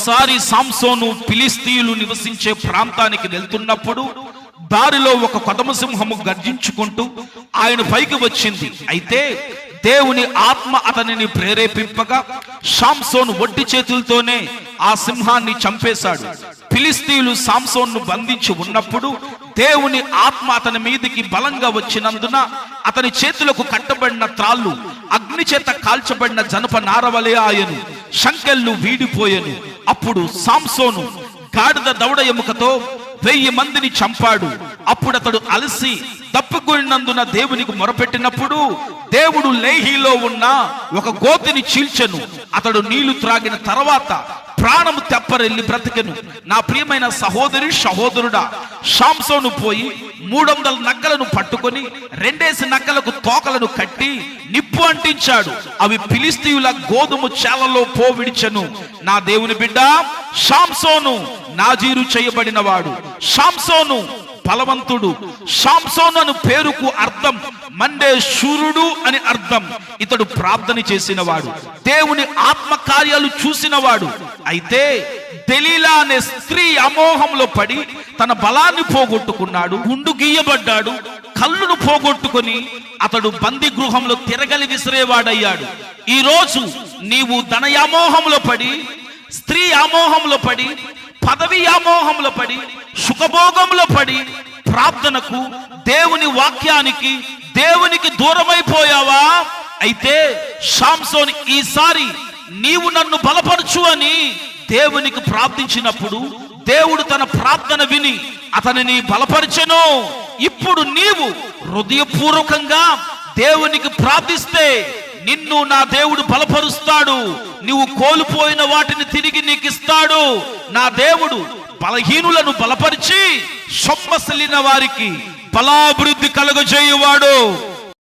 ఒకసారి సాంసోను ఫిలిష్తీయులు నివసించే ప్రాంతానికి వెళ్తున్నప్పుడు దారిలో ఒక కొదమ సింహము గర్జించుకుంటూ ఆయన పైకి వచ్చింది. అయితే దేవుని ఆత్మ అతనిని ప్రేరేపింపగా సాంసోను ఒట్టి చేతులతోనే ఆ సింహాన్ని చంపేశాడు. ఫిలిష్తీయులు సాంసోన్ను బంధించి ఉన్నప్పుడు దేవుని ఆత్మ అతని మీదికి బలంగా వచ్చినందున అతని చేతులకు కట్టబడిన త్రాళ్ళు అగ్ని చేత కాల్చబడిన జనప నారవలే ఆయను, సంకెళ్ళు వీడిపోయెను. అప్పుడు సాంసోను గాడిద దవడ ఎముకతో 1000 మందిని చంపాడు. అప్పుడు అతడు అలసి తప్పుకొనినందున దేవునికి మొరపెట్టినప్పుడు దేవుడు లేహీలో ఉన్న ఒక గోతిని చీల్చెను. అతడు నీళ్లు త్రాగిన తర్వాత ప్రాణము తెప్పరెళ్ళి బ్రతికెను. నా ప్రియమైన సహోదరి సహోదరుడా, సాంసోను పోయి 300 నక్కలను పట్టుకొని 2 నక్కలకు తోకలను కట్టి నిప్పు అంటించాడు. అవి ఫిలిష్తీయుల గోధుమ చాలలో పోవిడిచెను. నా దేవుని బిడ్డ, సాంసోను నాజీరు చేయబడిన వాడు, సాంసోను బలవంతుడు. సాంసోను అను పేరుకు అర్థం మండే శూరుడు అని అర్థం. ఇతడు ప్రార్థన చేసిన వాడు, దేవుని ఆత్మ కార్యాలు చూసిన వాడు. అయితే దెలీలా అనే స్త్రీ అమోహంలో పడి తన బలాన్ని పోగొట్టుకున్నాడు, గుండు గీయబడ్డాడు, కళ్ళును పోగొట్టుకొని అతడు బందీ గృహంలో తిరగలి విసిరేవాడయ్యాడు. ఈ రోజు నీవు ధన వ్యామోహంలో పడి, స్త్రీ వ్యామోహంలో పడి, పదవి వ్యామోహంలో పడి, సుఖభోగంలో పడి ప్రార్థనకు, దేవుని వాక్యానికి, దేవునికి దూరమైపోయావా? అయితే సాంసోను ఈసారి నీవు నన్ను బలపరచు అని దేవునికి ప్రార్థించినప్పుడు దేవుడు తన ప్రార్థన విని అతనిని బలపరిచెను. ఇప్పుడు నీవు హృదయపూర్వకంగా దేవునికి ప్రార్థిస్తే నిన్ను నా దేవుడు బలపరుస్తాడు. నీవు కోల్పోయిన వాటిని తిరిగి నీకు ఇస్తాడు. నా దేవుడు బలహీనులను బలపరిచి సొమ్మసిల్లిన వారికి బలాభివృద్ధి కలుగజేయువాడు.